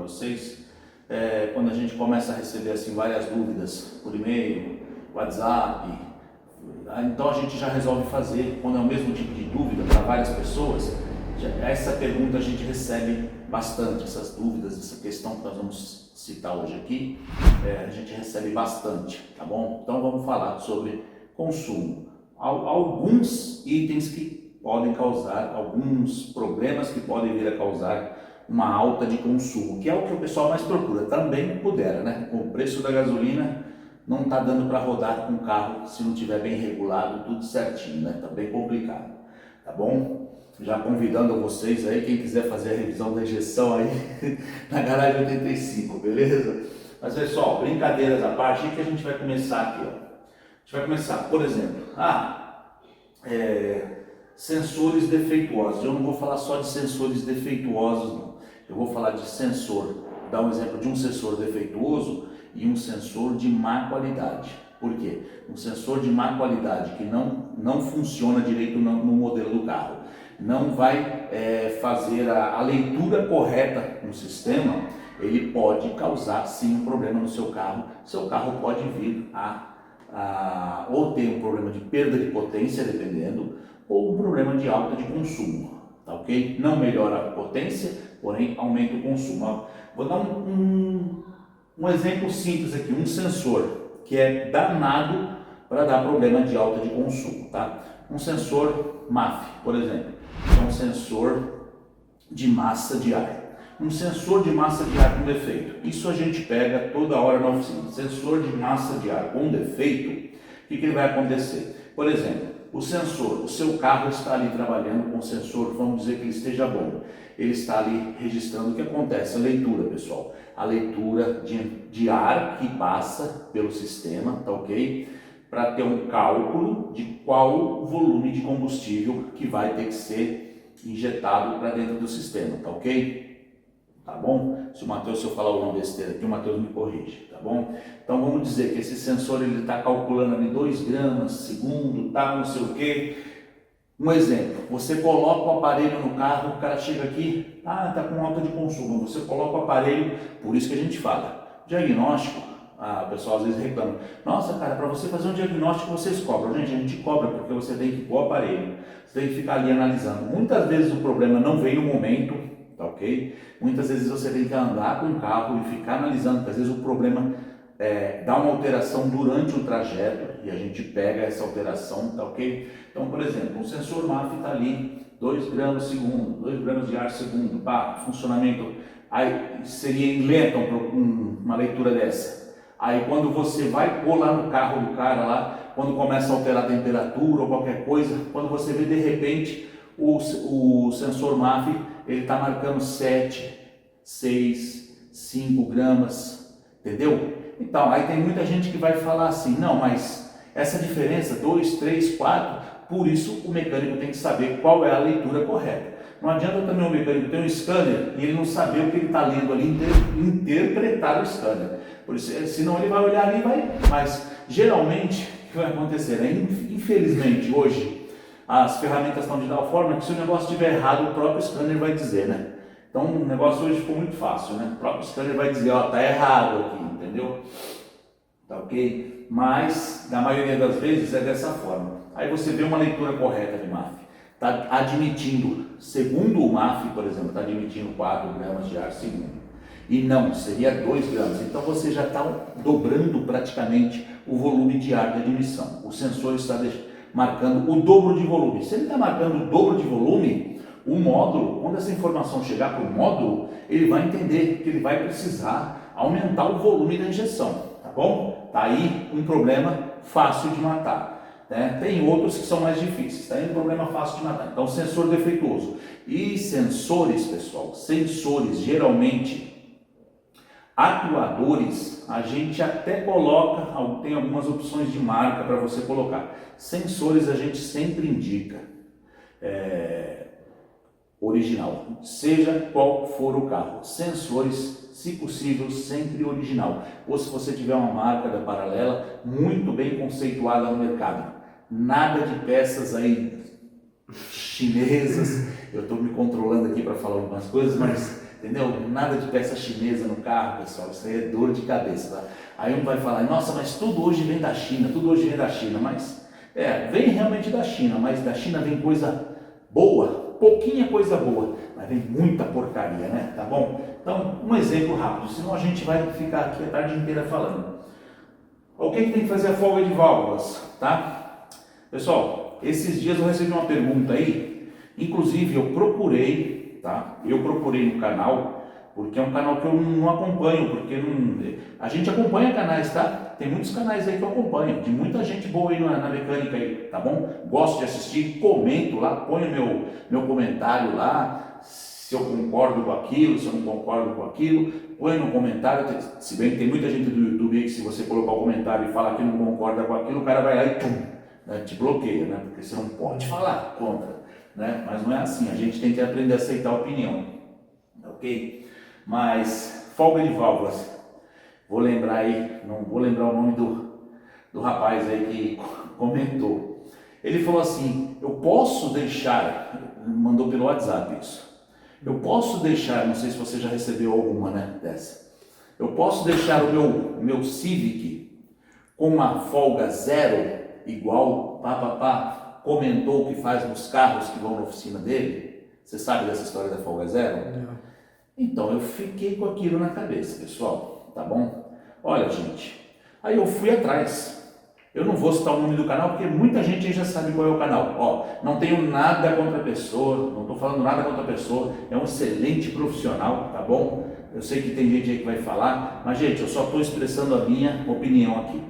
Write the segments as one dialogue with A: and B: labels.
A: vocês. Quando a gente começa a receber assim várias dúvidas por e-mail, WhatsApp, então a gente já resolve fazer, quando é o mesmo tipo de dúvida para várias pessoas, essa pergunta a gente recebe bastante, essas dúvidas, essa questão que nós vamos citar hoje aqui, a gente recebe bastante, tá bom? Então vamos falar sobre consumo. Alguns itens que podem causar, alguns problemas que podem vir a causar uma alta de consumo, que é o que o pessoal mais procura. Também pudera, né? Com o preço da gasolina, não está dando para rodar com o carro se não tiver bem regulado, tudo certinho, né? Tá bem complicado, tá bom? Já convidando vocês aí, quem quiser fazer a revisão da injeção aí na garagem 85, beleza? Mas pessoal, brincadeiras à parte, o que a gente vai começar aqui, ó? A gente vai começar, por exemplo, sensores defeituosos. Eu não vou falar só de sensores defeituosos, não. Eu vou falar de sensor, dar um exemplo de um sensor defeituoso e um sensor de má qualidade. Por quê? Um sensor de má qualidade que não funciona direito no modelo do carro, não vai fazer a leitura correta no sistema, ele pode causar sim um problema no seu carro. Seu carro pode vir ou ter um problema de perda de potência, dependendo, ou um problema de alta de consumo, tá ok? Não melhora a potência, porém aumenta o consumo. Vou dar um exemplo simples aqui, um sensor que é danado para dar problema de alta de consumo, tá? Um sensor MAF, por exemplo, é um sensor de massa de ar. Um sensor de massa de ar com defeito, isso a gente pega toda hora na oficina. Sensor de massa de ar com defeito, o que vai acontecer? Por exemplo, o sensor, o seu carro está ali trabalhando com o sensor, vamos dizer que ele esteja bom. Ele está ali registrando o que acontece, a leitura, pessoal. A leitura de ar que passa pelo sistema, tá ok? Para ter um cálculo de qual o volume de combustível que vai ter que ser injetado para dentro do sistema, tá ok? Tá bom? Se eu falar uma besteira aqui, o Matheus me corrige, tá bom? Então vamos dizer que esse sensor ele está calculando ali 2 gramas segundo, tá, não sei o que. Um exemplo, você coloca o aparelho no carro, o cara chega aqui, tá com alta de consumo, você coloca o aparelho, por isso que a gente fala, diagnóstico, o pessoal às vezes reclama, nossa cara, para você fazer um diagnóstico vocês cobram. Gente, a gente cobra porque você tem que pôr o aparelho, você tem que ficar ali analisando. Muitas vezes o problema não vem no momento, tá ok? Muitas vezes você tem que andar com o carro e ficar analisando, porque às vezes o problema dá uma alteração durante o trajeto e a gente pega essa alteração, tá ok? Então, por exemplo, um sensor MAF está ali, 2 gramas segundo, 2 gramas de ar segundo, funcionamento, aí seria em lenta uma leitura dessa. Aí quando você vai pôr lá no carro do cara lá, quando começa a alterar a temperatura ou qualquer coisa, quando você vê de repente o sensor MAF, ele está marcando 7, 6, 5 gramas, entendeu? Então, aí tem muita gente que vai falar assim, não, mas essa diferença, 2, 3, 4, por isso o mecânico tem que saber qual é a leitura correta. Não adianta também o mecânico ter um scanner e ele não saber o que ele está lendo ali, interpretar o scanner. Por isso, senão ele vai olhar ali e vai... Mas, geralmente, o que vai acontecer? Infelizmente, hoje, as ferramentas estão de tal forma que se o negócio estiver errado, o próprio scanner vai dizer, né? Então o negócio hoje ficou muito fácil, né? O próprio scanner vai dizer, ó, tá errado aqui, entendeu? Tá ok? Mas, na maioria das vezes, é dessa forma. Aí você vê uma leitura correta de MAF. Tá admitindo, segundo o MAF, por exemplo, tá admitindo 4 gramas de ar segundo. E não, seria 2 gramas. Então você já está dobrando praticamente o volume de ar de admissão. O sensor está marcando o dobro de volume. Se ele está marcando o dobro de volume, o módulo, quando essa informação chegar para o módulo, ele vai entender que ele vai precisar aumentar o volume da injeção, tá bom? Tá aí um problema fácil de matar, né? Tem outros que são mais difíceis, tá aí um problema fácil de matar. Então, sensor defeituoso. E sensores, pessoal, sensores geralmente atuadores, a gente até coloca, tem algumas opções de marca para você colocar. Sensores a gente sempre indica original, seja qual for o carro. Sensores, se possível, sempre original. Ou se você tiver uma marca da Paralela muito bem conceituada no mercado. Nada de peças aí chinesas. Eu estou me controlando aqui para falar algumas coisas, mas entendeu? Nada de peça chinesa no carro, pessoal, isso aí é dor de cabeça, tá? Aí um vai falar, nossa, mas tudo hoje vem da China, tudo hoje vem da China, mas vem realmente da China, mas da China vem coisa boa, pouquinha coisa boa, mas vem muita porcaria, né? Tá bom? Então, um exemplo rápido, senão a gente vai ficar aqui a tarde inteira falando. Alguém que tem que fazer a folga de válvulas, tá? Pessoal, esses dias eu recebi uma pergunta aí, inclusive eu procurei, tá? Eu procurei no canal, porque é um canal que eu não acompanho, porque a gente acompanha canais, tá? Tem muitos canais aí que eu acompanho, de muita gente boa aí na mecânica aí, tá bom? Gosto de assistir, comento lá, ponho meu comentário lá, se eu concordo com aquilo, se eu não concordo com aquilo, põe no comentário, se bem que tem muita gente do YouTube aí que se você colocar o comentário e falar que não concorda com aquilo, o cara vai lá e tum, né, te bloqueia, né? Porque você não pode falar contra, né? Mas não é assim, a gente tem que aprender a aceitar a opinião, ok? Mas, folga de válvulas, vou lembrar aí, não vou lembrar o nome do rapaz aí que comentou. Ele falou assim, eu posso deixar, mandou pelo WhatsApp isso, eu posso deixar, não sei se você já recebeu alguma, né, dessa, eu posso deixar o meu Civic com uma folga zero, igual, comentou o que faz nos carros que vão na oficina dele? Você sabe dessa história da folga zero?
B: Não.
A: Então, eu fiquei com aquilo na cabeça, pessoal, tá bom? Olha, gente, aí eu fui atrás. Eu não vou citar o nome do canal, porque muita gente aí já sabe qual é o canal. Ó, não tenho nada contra a pessoa, não estou falando nada contra a pessoa, é um excelente profissional, tá bom? Eu sei que tem gente aí que vai falar, mas, gente, eu só estou expressando a minha opinião aqui.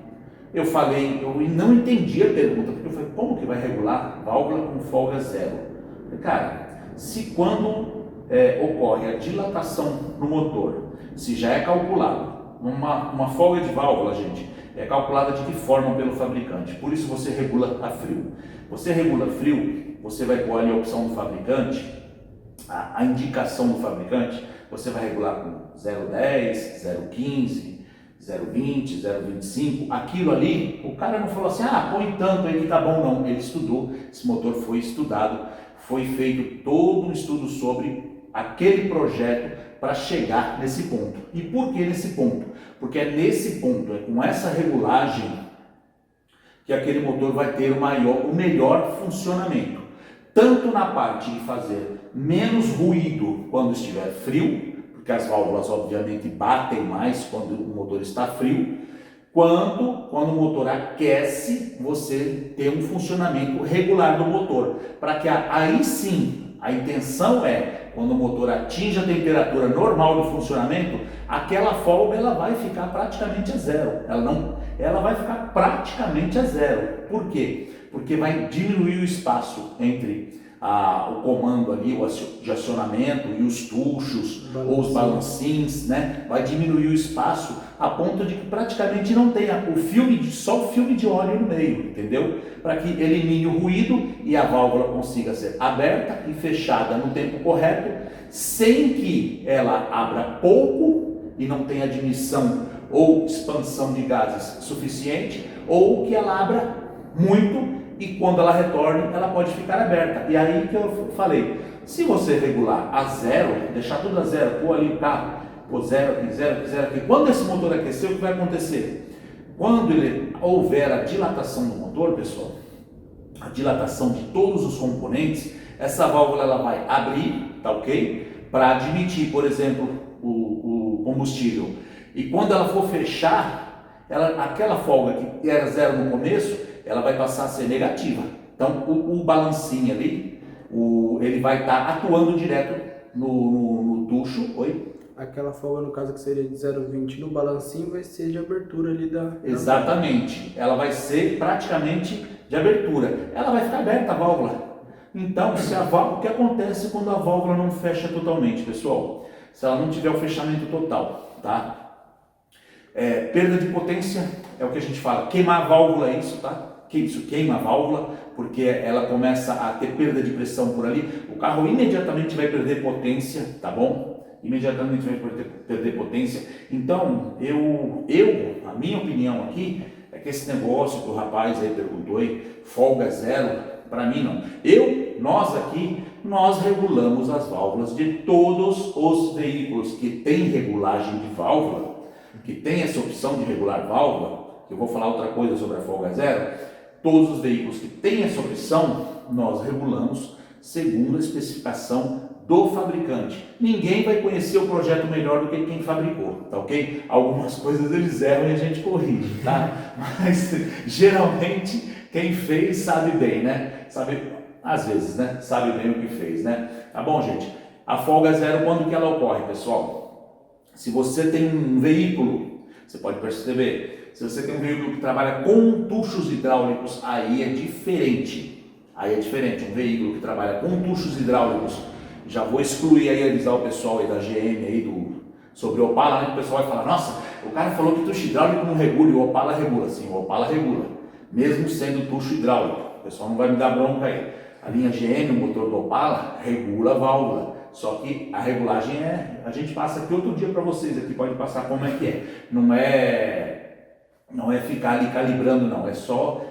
A: Eu falei, eu não entendi a pergunta, porque eu falei, como que vai regular válvula com folga zero? Eu falei, cara, se quando ocorre a dilatação no motor, se já é calculado, uma folga de válvula, gente, é calculada de que forma pelo fabricante, por isso você regula a frio. Você regula frio, você vai pôr ali a opção do fabricante, a indicação do fabricante, você vai regular com 0,10, 0,15, 0,20, 0,25, aquilo ali, o cara não falou assim, põe tanto aí que tá bom, não. Ele estudou, esse motor foi estudado, foi feito todo um estudo sobre aquele projeto para chegar nesse ponto. E por que nesse ponto? Porque é nesse ponto, é com essa regulagem que aquele motor vai ter o melhor funcionamento. Tanto na parte de fazer menos ruído quando estiver frio, porque as válvulas obviamente batem mais quando o motor está frio, quanto quando o motor aquece, você tem um funcionamento regular do motor, para que aí sim, a intenção é, quando o motor atinge a temperatura normal de funcionamento, aquela folga ela vai ficar praticamente a zero, ela vai ficar praticamente a zero. Por quê? Porque vai diminuir o espaço entre o comando ali, de acionamento e os tuchos ou os balancins, né? Vai diminuir o espaço a ponto de que praticamente não tenha só o filme de óleo no meio, entendeu? Para que elimine o ruído e a válvula consiga ser aberta e fechada no tempo correto, sem que ela abra pouco e não tenha admissão ou expansão de gases suficiente, ou que ela abra muito e quando ela retorne, ela pode ficar aberta. E aí que eu falei, se você regular a zero, deixar tudo a zero, pôr ali o carro, pôr zero aqui, zero aqui, zero aqui, quando esse motor aquecer, o que vai acontecer? Quando houver a dilatação do motor, pessoal, a dilatação de todos os componentes, essa válvula ela vai abrir, tá ok? Para admitir, por exemplo, o combustível. E quando ela for fechar, aquela folga que era zero no começo, ela vai passar a ser negativa. Então o balancinho ali, ele vai estar atuando direto no tucho. Oi?
B: Aquela folga, no caso, que seria de 0,20 no balancinho, vai ser de abertura ali da...
A: Exatamente. Ela vai ser praticamente de abertura. Ela vai ficar aberta a válvula. Então, o que acontece quando a válvula não fecha totalmente, pessoal? Se ela não tiver o fechamento total, tá? Perda de potência é o que a gente fala. Queimar a válvula é isso, tá? Isso queima a válvula, porque ela começa a ter perda de pressão por ali. O carro imediatamente vai perder potência, tá bom? Imediatamente vai perder potência. Então, a minha opinião aqui é que esse negócio que o rapaz aí perguntou aí, folga zero, Para mim não. Nós aqui, nós regulamos as válvulas de todos os veículos que tem regulagem de válvula, que tem essa opção de regular válvula. Eu vou falar outra coisa sobre a folga zero. Todos os veículos que têm essa opção, nós regulamos segundo a especificação do fabricante. Ninguém vai conhecer o projeto melhor do que quem fabricou, tá ok? Algumas coisas eles erram e a gente corrige, tá? Mas geralmente quem fez sabe bem, né? Sabe, às vezes, né? Sabe bem o que fez, né? Tá bom, gente? A folga zero, quando que ela ocorre, pessoal? Se você tem um veículo, você pode perceber, se você tem um veículo que trabalha com tuchos hidráulicos, aí é diferente. Aí é diferente, um veículo que trabalha com tuchos hidráulicos, já vou excluir aí, avisar o pessoal aí da GM aí sobre o Opala, né? O pessoal vai falar, nossa, o cara falou que tucho hidráulico não regula e o Opala regula. Sim, o Opala regula, mesmo sendo tucho hidráulico. O pessoal não vai me dar bronca aí. A linha GM, o motor do Opala, regula a válvula. Só que a regulagem a gente passa aqui outro dia para vocês, aqui pode passar como é que é. Não é ficar ali calibrando, não.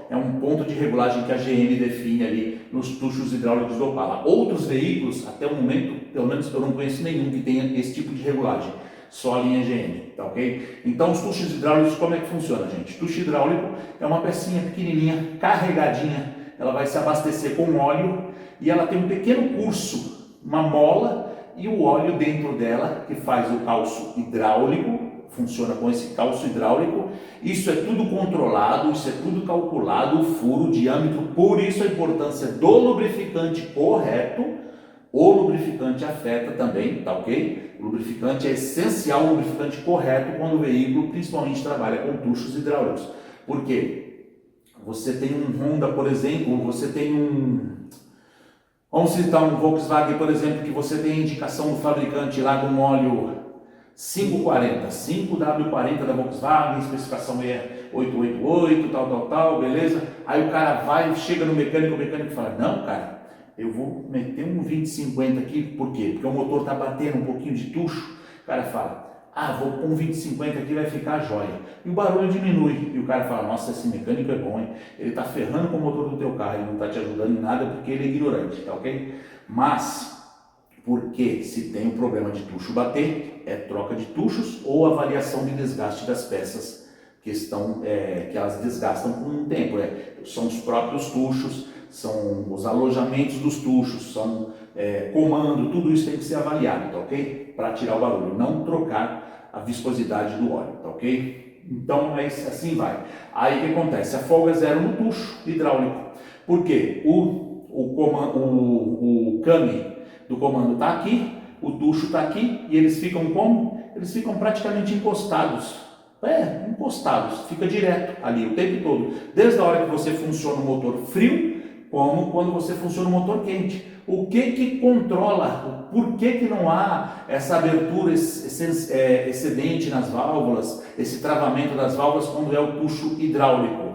A: É um ponto de regulagem que a GM define ali nos tuchos hidráulicos do Opala. Outros veículos, até o momento, pelo menos eu não conheço nenhum que tenha esse tipo de regulagem. Só a linha GM, tá ok? Então os tuchos hidráulicos, como é que funciona, gente? Tucho hidráulico é uma pecinha pequenininha, carregadinha. Ela vai se abastecer com óleo e ela tem um pequeno curso, uma mola e o óleo dentro dela que faz o calço hidráulico. Funciona com esse calço hidráulico. Isso é tudo controlado, isso é tudo calculado, o furo, o diâmetro, por isso a importância do lubrificante correto. O lubrificante afeta também, tá ok? O lubrificante é essencial, o lubrificante correto quando o veículo principalmente trabalha com tuchos hidráulicos. Por quê? Você tem um Honda, por exemplo, você tem vamos citar um Volkswagen, por exemplo, que você tem a indicação do fabricante lá do óleo 5W40 da Volkswagen, especificação é 888, tal, beleza? Aí o cara chega no mecânico, o mecânico fala, não, cara, eu vou meter um 2050 aqui, por quê? Porque o motor tá batendo um pouquinho de tucho. O cara fala, vou pôr um 2050 aqui, vai ficar jóia. E o barulho diminui, e o cara fala, nossa, esse mecânico é bom, hein? Ele tá ferrando com o motor do teu carro, ele não tá te ajudando em nada porque ele é ignorante, tá ok? Mas porque se tem um problema de tucho bater, é troca de tuchos ou avaliação de desgaste das peças que elas desgastam com o tempo. São os próprios tuchos, são os alojamentos dos tuchos, são comando, tudo isso tem que ser avaliado, tá ok? Para tirar o barulho, não trocar a viscosidade do óleo, tá ok? Então assim vai. Aí o que acontece? A folga zero no tucho hidráulico. Por quê? O came do comando está aqui, o tucho está aqui e eles ficam como? Eles ficam praticamente encostados. Encostados, fica direto ali o tempo todo. Desde a hora que você funciona o motor frio, como quando você funciona o motor quente. O que controla? Por que não há essa abertura excedente nas válvulas, esse travamento das válvulas quando é o tucho hidráulico?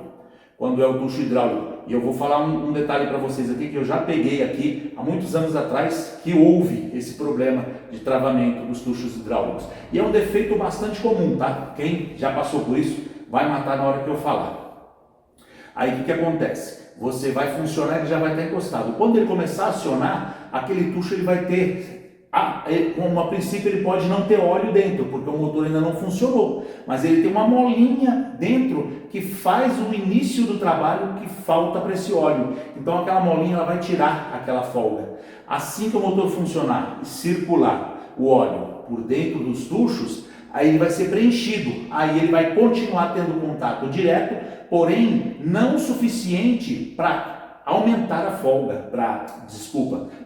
A: E eu vou falar um detalhe para vocês aqui, que eu já peguei aqui há muitos anos atrás, que houve esse problema de travamento dos tuchos hidráulicos. E é um defeito bastante comum, tá? Quem já passou por isso vai matar na hora que eu falar. Aí o que acontece? Você vai funcionar, ele já vai estar encostado. Quando ele começar a acionar, aquele tucho ele vai ter... Como a princípio ele pode não ter óleo dentro, porque o motor ainda não funcionou, mas ele tem uma molinha dentro que faz o início do trabalho que falta para esse óleo. Então aquela molinha ela vai tirar aquela folga. Assim que o motor funcionar e circular o óleo por dentro dos tuchos, aí ele vai ser preenchido, aí ele vai continuar tendo contato direto, porém não o suficiente para aumentar a folga,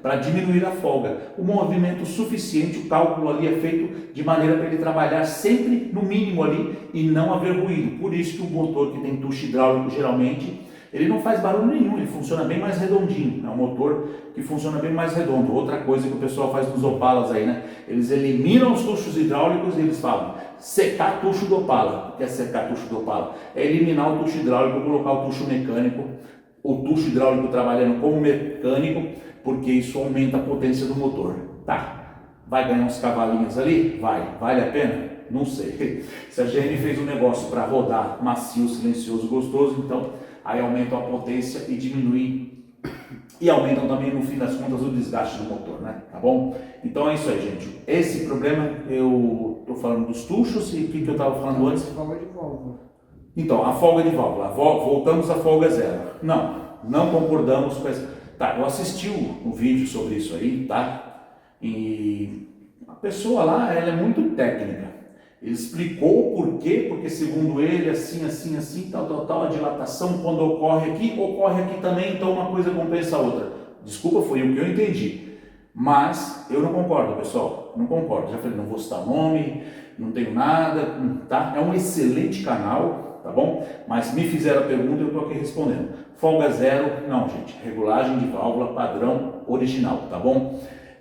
A: para diminuir a folga. O movimento suficiente, o cálculo ali é feito de maneira para ele trabalhar sempre no mínimo ali e não haver ruído. Por isso que o motor que tem tucho hidráulico geralmente, ele não faz barulho nenhum, ele funciona bem mais redondinho. É um motor que funciona bem mais redondo. Outra coisa que o pessoal faz nos Opalas aí, né? Eles eliminam os tuchos hidráulicos e eles falam, secar tucho do Opala. O que é secar tucho do Opala? É eliminar o tucho hidráulico, colocar o tucho mecânico, o tucho hidráulico trabalhando como mecânico, porque isso aumenta a potência do motor. Tá, vai ganhar uns cavalinhos ali? Vale a pena? Não sei. Se a GM fez um negócio para rodar macio, silencioso, gostoso, então aí aumenta a potência e diminui e aumentam também, no fim das contas, o desgaste do motor, né? Tá bom? Então é isso aí, gente. Esse problema, eu tô falando dos tuchos e o que eu tava falando antes?
B: Folga de válvula.
A: Então, a folga de válvula. Voltamos à folga zero. Não concordamos com essa. Tá, eu assisti um vídeo sobre isso aí, tá? E a pessoa lá, ela é muito técnica. Ele explicou o porquê, porque segundo ele, assim, tal, a dilatação quando ocorre aqui também, então uma coisa compensa a outra. Desculpa, foi o que eu entendi. Mas eu não concordo, pessoal, não concordo. Já falei, não vou citar nome, não tenho nada, tá? É um excelente canal, tá bom? Mas me fizeram a pergunta e eu estou aqui respondendo. Folga zero, não, gente, regulagem de válvula padrão original, tá bom?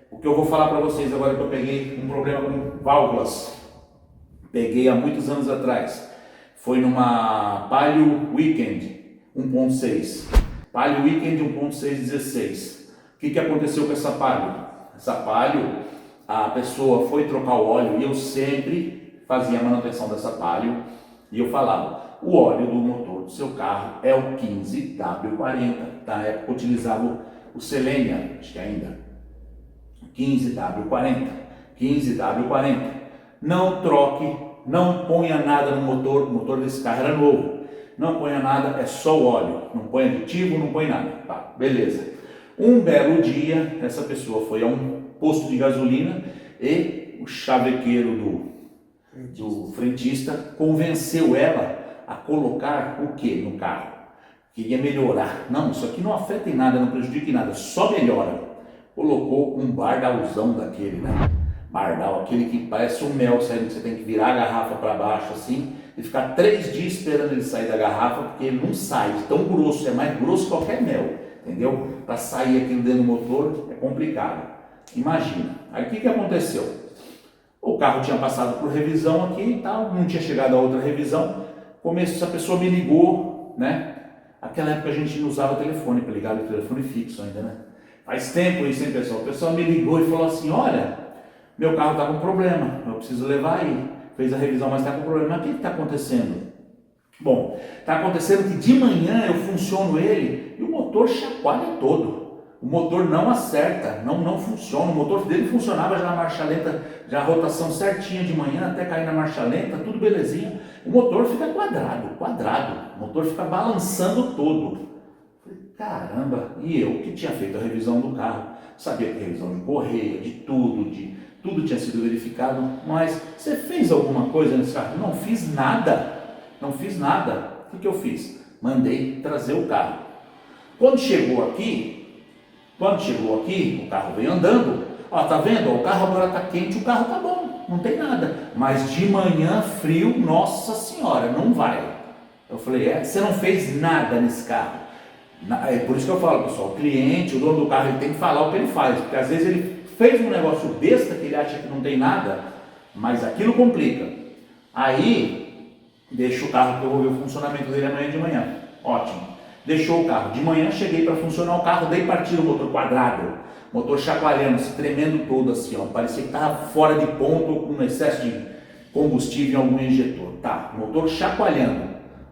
A: O que eu vou falar para vocês agora que eu peguei um problema com válvulas. Peguei há muitos anos atrás, foi numa Palio Weekend 1.6, Palio Weekend 1.616. O que aconteceu com essa Palio? Essa Palio, a pessoa foi trocar o óleo e eu sempre fazia a manutenção dessa Palio e eu falava, o óleo do motor do seu carro é o 15W40, na época eu utilizava o Selenia, acho que ainda, 15W40. Não troque, não ponha nada no motor, o motor desse carro era novo, não ponha nada, é só o óleo, não põe aditivo, não põe nada, tá, beleza. Um belo dia, essa pessoa foi a um posto de gasolina e o chavequeiro do frentista convenceu ela a colocar o que no carro? Queria melhorar, não, isso aqui não afeta em nada, não prejudica em nada, só melhora. Colocou um bardalzão daquele, né? Bardal, aquele que parece um mel, sério, que você tem que virar a garrafa para baixo assim e ficar 3 dias esperando ele sair da garrafa, porque ele não sai, tão grosso, é mais grosso que qualquer mel, entendeu? Para sair aquilo dentro do motor é complicado. Imagina. Aí o que aconteceu? O carro tinha passado por revisão aqui e tal, não tinha chegado a outra revisão. Essa pessoa me ligou, né? Naquela época a gente não usava telefone, para ligar o telefone fixo ainda, né? Faz tempo isso, hein, pessoal? O pessoal me ligou e falou assim, olha, meu carro está com problema, eu preciso levar aí. Fez a revisão, mas está com problema. Mas o que está acontecendo? Bom, está acontecendo que de manhã eu funciono ele e o motor chacoalha todo. O motor não acerta, não funciona. O motor dele funcionava já na marcha lenta, já a rotação certinha de manhã até cair na marcha lenta, tudo belezinha. O motor fica quadrado. O motor fica balançando todo. Falei, caramba, e eu que tinha feito a revisão do carro, sabia que revisão de correia, de tudo tinha sido verificado, mas você fez alguma coisa nesse carro? Não fiz nada. O que eu fiz? Mandei trazer o carro. Quando chegou aqui, o carro veio andando. Ó, tá vendo? O carro agora tá quente, o carro tá bom, não tem nada. Mas de manhã frio, nossa senhora, não vai. Eu falei, você não fez nada nesse carro. É por isso que eu falo, pessoal, o cliente, o dono do carro, ele tem que falar o que ele faz, porque às vezes ele fez um negócio besta que ele acha que não tem nada, mas aquilo complica. Aí, deixa o carro que eu vou ver o funcionamento dele amanhã de manhã. Ótimo. Deixou o carro. De manhã cheguei para funcionar o carro, dei partida o motor quadrado, motor chacoalhando, se tremendo todo assim, ó. Parecia que estava fora de ponto ou com excesso de combustível em algum injetor. Tá, motor chacoalhando.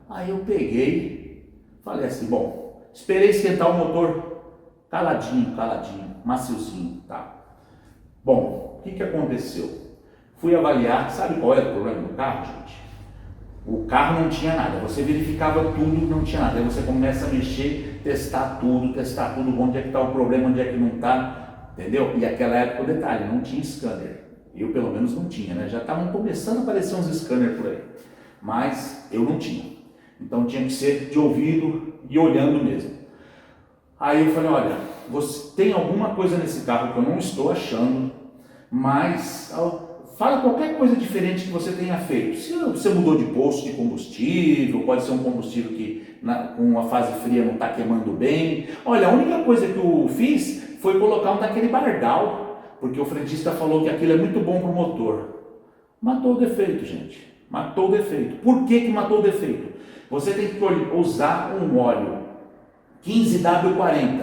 A: Aí eu peguei, falei assim, bom, esperei esquentar o motor caladinho, maciozinho, tá. Bom, o que aconteceu? Fui avaliar, sabe qual era o problema do carro, gente? O carro não tinha nada, você verificava tudo, não tinha nada. Aí você começa a mexer, testar tudo, onde é que está o problema, onde é que não está, entendeu? E aquela época, o detalhe, não tinha scanner. Eu pelo menos não tinha, né? Já estavam começando a aparecer uns scanners por aí, mas eu não tinha. Então tinha que ser de ouvido e olhando mesmo. Aí eu falei, olha, você tem alguma coisa nesse carro que eu não estou achando, mas fala qualquer coisa diferente que você tenha feito. Se você mudou de posto de combustível, pode ser um combustível que com a fase fria não está queimando bem. Olha, a única coisa que eu fiz foi colocar um daquele bardal, porque o frentista falou que aquilo é muito bom para o motor. Matou o defeito, gente. Matou o defeito. Por que matou o defeito? Você tem que usar um óleo 15W40.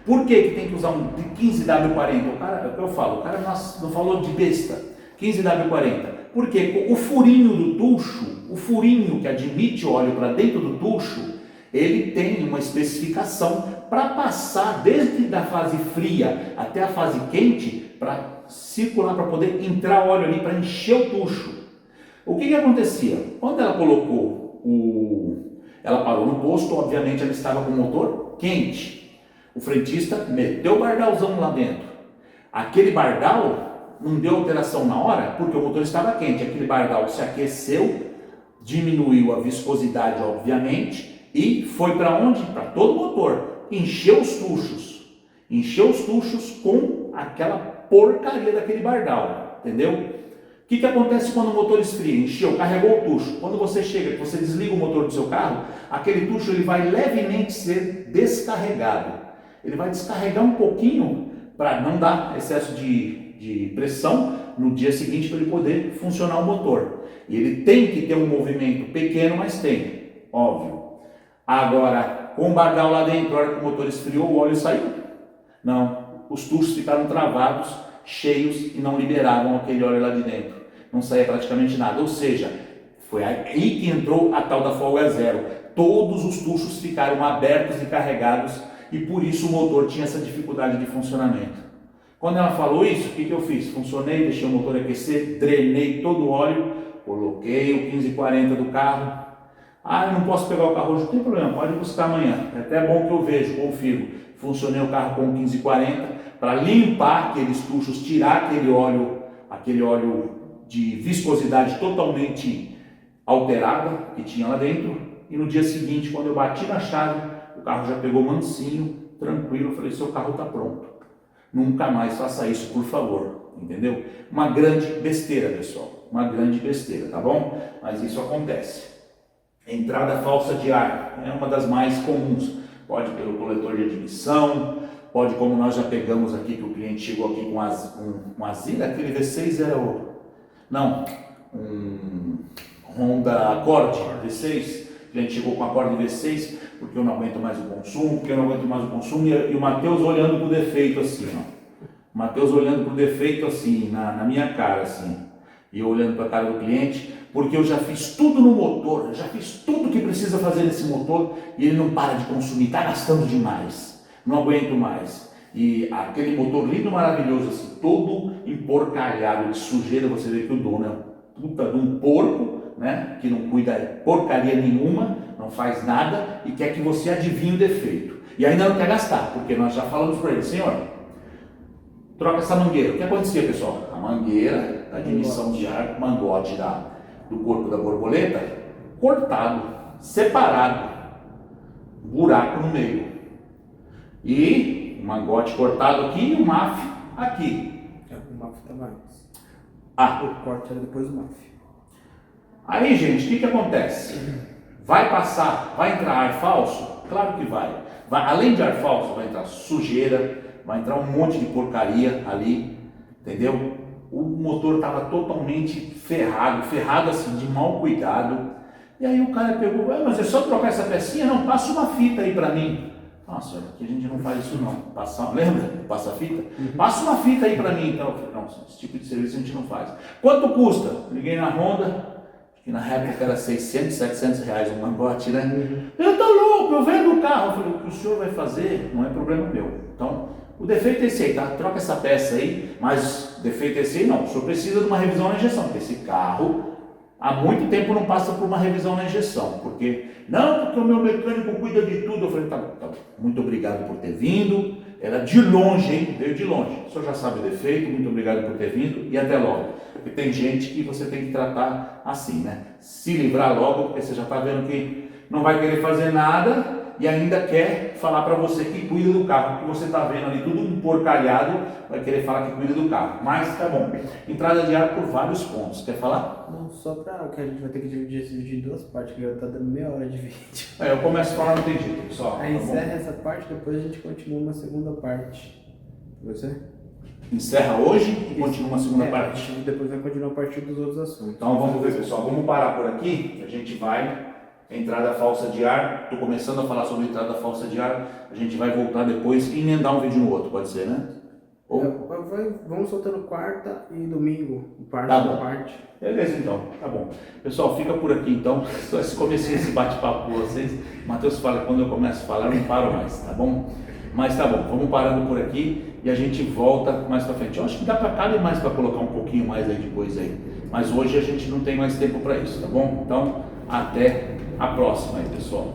A: Por que tem que usar um 15W40? O cara, é o que eu falo, o cara não falou de besta. 15W40. Porque o furinho do tucho, o furinho que admite óleo para dentro do tucho, ele tem uma especificação para passar desde a fase fria até a fase quente, para circular, para poder entrar óleo ali, para encher o tucho. O que acontecia? Quando ela colocou ela parou no posto, obviamente ela estava com o motor quente. O frentista meteu o bardalzão lá dentro. Aquele bardal não deu alteração na hora, porque o motor estava quente. Aquele bardal se aqueceu, diminuiu a viscosidade, obviamente, e foi para onde? Para todo o motor. Encheu os tuchos. Encheu os tuchos com aquela porcaria daquele bardal, entendeu? O que acontece quando o motor esfria? Encheu, carregou o tucho. Quando você chega, que você desliga o motor do seu carro, aquele tucho ele vai levemente ser descarregado. Ele vai descarregar um pouquinho para não dar excesso de pressão no dia seguinte, para ele poder funcionar o motor. E ele tem que ter um movimento pequeno, mas tem, óbvio. Agora, com o bardal lá dentro, na hora que o motor esfriou, o óleo saiu? Não, os tuchos ficaram travados, cheios e não liberavam aquele óleo lá de dentro. Não saía praticamente nada, ou seja, foi aí que entrou a tal da folga zero. Todos os tuchos ficaram abertos e carregados e por isso o motor tinha essa dificuldade de funcionamento. Quando ela falou isso, o que eu fiz? Funcionei, deixei o motor aquecer, drenei todo o óleo, coloquei o 1540 do carro. Ah, eu não posso pegar o carro hoje, não tem problema, pode buscar amanhã. É até bom que eu vejo, confiro. Funcionei o carro com o 1540 para limpar aqueles tuchos, tirar aquele óleo de viscosidade totalmente alterada que tinha lá dentro. E no dia seguinte, quando eu bati na chave, o carro já pegou mansinho, tranquilo. Eu falei, seu carro está pronto. Nunca mais faça isso, por favor, entendeu? Uma grande besteira, pessoal, uma grande besteira, tá bom? Mas isso acontece. Entrada falsa de ar é uma das mais comuns. Pode pelo coletor de admissão, pode como nós já pegamos aqui, que o cliente chegou aqui com um Azira, aquele V6 era um Honda Accord V6, o cliente chegou com a Accord V6, porque eu não aguento mais o consumo, e o Matheus olhando pro defeito assim, ó. O Matheus olhando pro defeito assim, na minha cara assim, e eu olhando para a cara do cliente, porque eu já fiz tudo no motor, eu já fiz tudo que precisa fazer nesse motor, e ele não para de consumir, está gastando demais, não aguento mais. E aquele motor lindo, maravilhoso, assim, todo emporcalhado de sujeira, você vê que o dono é um puta de um porco, né, que não cuida porcaria nenhuma, não faz nada e quer que você adivinhe o defeito. E ainda não quer gastar, porque nós já falamos para ele, senhor, troca essa mangueira. O que acontecia, pessoal? A mangueira da admissão de ar, mangote do corpo da borboleta, cortado, separado, buraco no meio. E o mangote cortado aqui e o MAF aqui.
B: O MAF tá mais.
A: O
B: corte era depois do MAF.
A: Aí, gente, o que acontece? Vai passar, vai entrar ar falso? Claro que vai. Além de ar falso, vai entrar sujeira, vai entrar um monte de porcaria ali, entendeu? O motor estava totalmente ferrado assim, de mau cuidado. E aí o cara pegou, mas é só trocar essa pecinha? Não, passa uma fita aí para mim. Nossa, aqui a gente não faz isso não. Lembra? Passa a fita? Passa uma fita aí para mim. Então, eu falei, não, esse tipo de serviço a gente não faz. Quanto custa? Liguei na Honda, que na época era 600, 700 reais um mangote, né? Eu tô louco, eu vendo o carro. Eu falei, o que o senhor vai fazer não é problema meu. Então, o defeito é esse aí, tá? Troca essa peça aí, mas o defeito é esse aí não. O senhor precisa de uma revisão na injeção, porque esse carro há muito tempo não passa por uma revisão na injeção. Porque o meu mecânico cuida de tudo. Eu falei, tá bom, muito obrigado por ter vindo. Era de longe, hein? Veio de longe. O senhor já sabe o defeito, muito obrigado por ter vindo e até logo. Porque tem gente que você tem que tratar assim, né? Se livrar logo, porque você já está vendo que não vai querer fazer nada e ainda quer falar para você que cuida do carro, que você está vendo ali tudo emporcalhado, vai querer falar que cuida do carro. Mas tá bom. Entrada de ar por vários pontos. Quer falar?
B: Não, só para que a gente vai ter que dividir esse vídeo em duas partes, que já está dando meia hora de vídeo.
A: Eu começo a falar, não tem jeito, pessoal.
B: Aí encerra essa parte, depois a gente continua uma segunda parte. Você?
A: Encerra hoje e continua uma segunda parte.
B: A gente depois vai continuar a partir dos outros assuntos.
A: Então vamos ver, pessoal. Vamos parar por aqui. A gente vai. Entrada falsa de ar. Estou começando a falar sobre entrada falsa de ar. A gente vai voltar depois e emendar um vídeo no outro, pode ser, né? Ou...
B: Vamos soltando quarta e domingo, parte
A: Tá
B: por
A: bom.
B: parte.
A: Beleza, então, tá bom. Pessoal, fica por aqui então. Só esse comecinho, esse bate-papo com vocês. Matheus fala, quando eu começo a falar, eu não paro mais, tá bom? Mas tá bom, vamos parando por aqui e a gente volta mais pra frente. Eu acho que dá pra caber mais para colocar um pouquinho mais aí depois aí. Mas hoje a gente não tem mais tempo para isso, tá bom? Então, até a próxima aí, pessoal.